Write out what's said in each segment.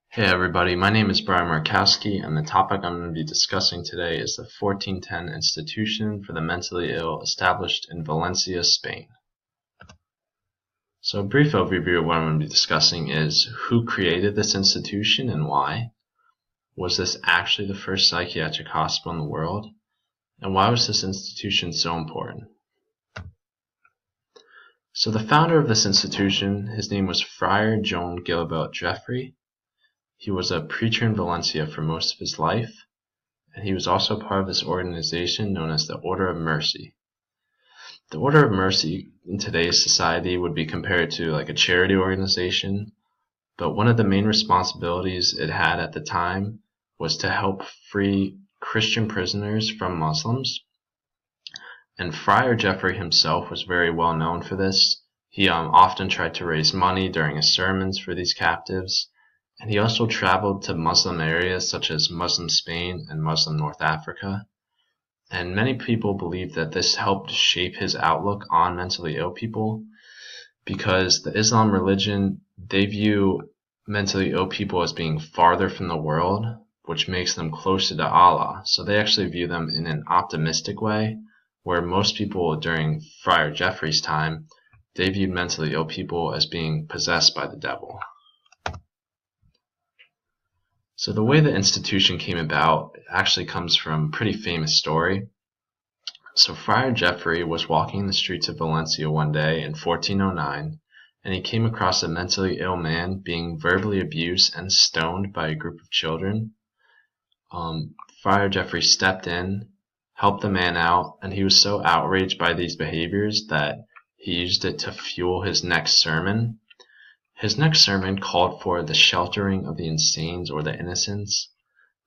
Hey everybody, my name is Brian Markowski, and the topic I'm going to be discussing today is the 1410 Institution for the Mentally Ill established in Valencia, Spain. So a brief overview of what I'm going to be discussing is who created this institution and why. Was this actually the first psychiatric hospital in the world? And why was this institution so important? So the founder of this institution, his name was Friar Joan Gilabert Jeffrey. He was a preacher in Valencia for most of his life, and he was also part of this organization known as the Order of Mercy. The Order of Mercy in today's society would be compared to like a charity organization, but one of the main responsibilities it had at the time was to help free Christian prisoners from Muslims. And Friar Jeffrey himself was very well known for this. He often tried to raise money during his sermons for these captives. And he also traveled to Muslim areas such as Muslim Spain and Muslim North Africa. And many people believe that this helped shape his outlook on mentally ill people because the Islam religion, they view mentally ill people as being farther from the world, which makes them closer to Allah. So they actually view them in an optimistic way, where most people during Friar Jeffrey's time, they viewed mentally ill people as being possessed by the devil. So the way the institution came about actually comes from a pretty famous story. So Friar Jeffrey was walking the streets of Valencia one day in 1409, and he came across a mentally ill man being verbally abused and stoned by a group of children. Friar Jeffrey stepped in, helped the man out, and he was so outraged by these behaviors that he used it to fuel his next sermon. His next sermon called for the sheltering of the insane or the innocents.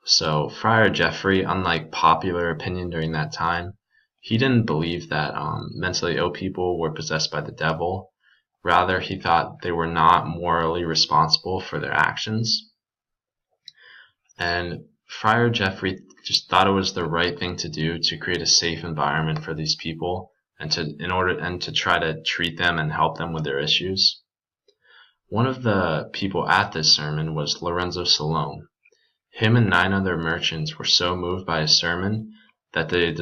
So Friar Jeffrey, unlike popular opinion during that time, he didn't believe that mentally ill people were possessed by the devil. Rather, he thought they were not morally responsible for their actions. And Friar Jeffrey just thought it was the right thing to do to create a safe environment for these people and to try to treat them and help them with their issues. One of the people at this sermon was Lorenzo Salome. Him and 9 other merchants were so moved by his sermon that they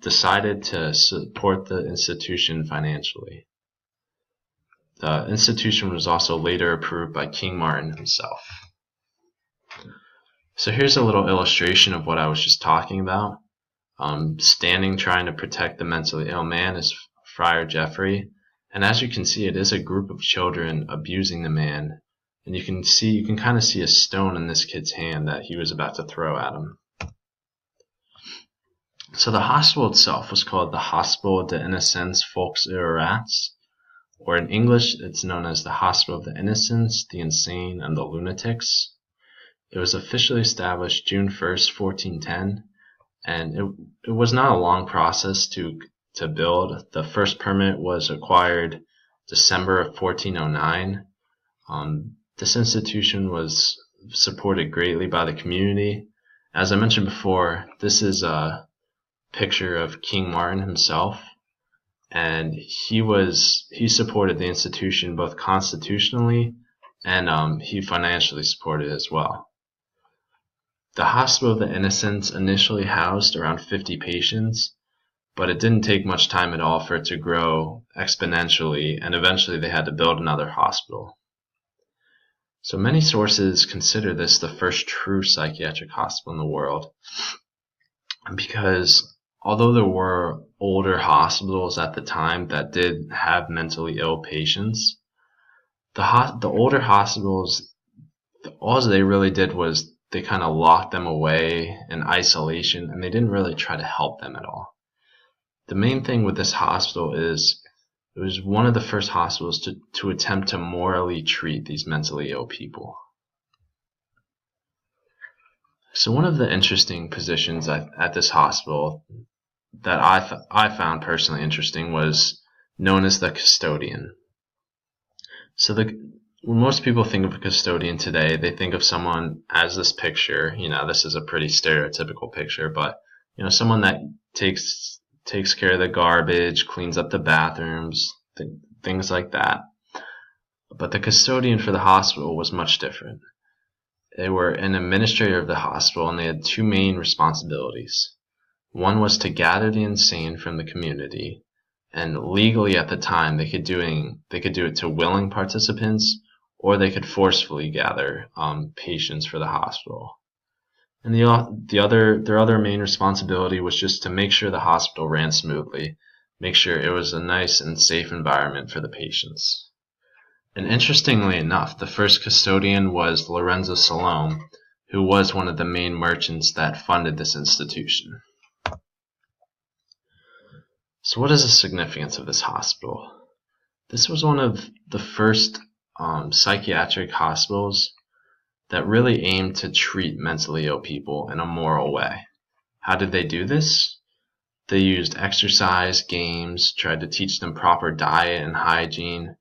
decided to support the institution financially. The institution was also later approved by King Martin himself. So here's a little illustration of what I was just talking about. Standing trying to protect the mentally ill man is Friar Jeffrey. And as you can see, it is a group of children abusing the man. And you can kind of see a stone in this kid's hand that he was about to throw at him. So the hospital itself was called the Hospital de Innocents Volks Rats, or in English, it's known as the Hospital of the Innocents, the Insane, and the Lunatics. It was officially established June 1st, 1410, and it was not a long process to build. The first permit was acquired December of 1409. This institution was supported greatly by the community. As I mentioned before, this is a picture of King Martin himself, and he supported the institution both constitutionally and he financially supported it as well. The Hospital of the Innocents initially housed around 50 patients, but it didn't take much time at all for it to grow exponentially, and eventually they had to build another hospital. So many sources consider this the first true psychiatric hospital in the world, because although there were older hospitals at the time that did have mentally ill patients, the older hospitals, all they really did was they kind of locked them away in isolation, and they didn't really try to help them at all. The main thing with this hospital is it was one of the first hospitals to attempt to morally treat these mentally ill people. So one of the interesting positions at this hospital that I found personally interesting was known as the custodian. So when most people think of a custodian today, they think of someone as this picture. This is a pretty stereotypical picture, but someone that takes care of the garbage, cleans up the bathrooms, things like that. But the custodian for the hospital was much different. They were an administrator of the hospital, and they had two main responsibilities. One was to gather the insane from the community, and legally at the time they could do it to willing participants, or they could forcefully gather patients for the hospital. And their other main responsibility was just to make sure the hospital ran smoothly, make sure it was a nice and safe environment for the patients. And interestingly enough, the first custodian was Lorenzo Salome, who was one of the main merchants that funded this institution. So what is the significance of this hospital? This was one of the first psychiatric hospitals that really aimed to treat mentally ill people in a moral way. How did they do this? They used exercise, games, tried to teach them proper diet and hygiene.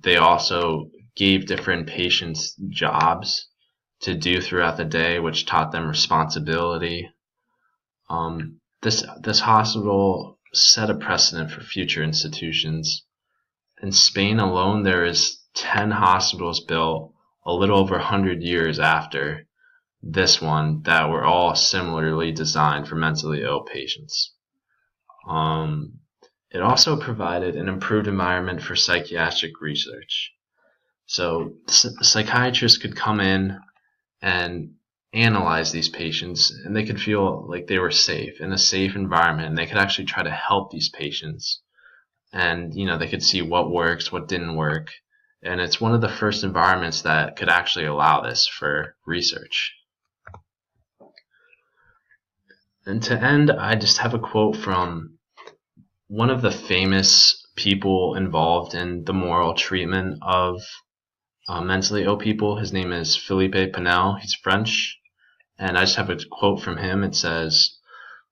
They also gave different patients jobs to do throughout the day, which taught them responsibility. This hospital set a precedent for future institutions. In Spain alone, there is 10 hospitals built a little over 100 years after this one that were all similarly designed for mentally ill patients. It also provided an improved environment for psychiatric research. So psychiatrists could come in and analyze these patients, and they could feel like they were safe in a safe environment, and they could actually try to help these patients. And they could see what works, what didn't work. And it's one of the first environments that could actually allow this for research. And to end, I just have a quote from one of the famous people involved in the moral treatment of mentally ill people. His name is Philippe Pinel. He's French. And I just have a quote from him. It says,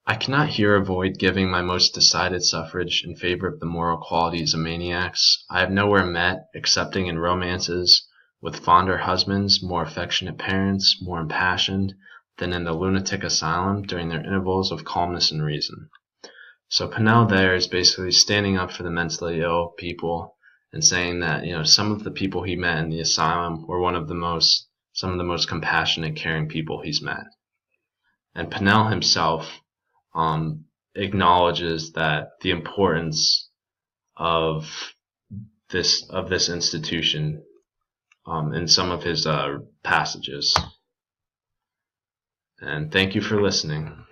"I cannot here avoid giving my most decided suffrage in favor of the moral qualities of maniacs I have nowhere met, excepting in romances, with fonder husbands, more affectionate parents, more impassioned, than in the lunatic asylum during their intervals of calmness and reason." So Pinel there is basically standing up for the mentally ill people and saying that, some of the people he met in the asylum were some of the most compassionate, caring people he's met. And Pinel himself acknowledges that the importance of this institution in some of his passages. And thank you for listening.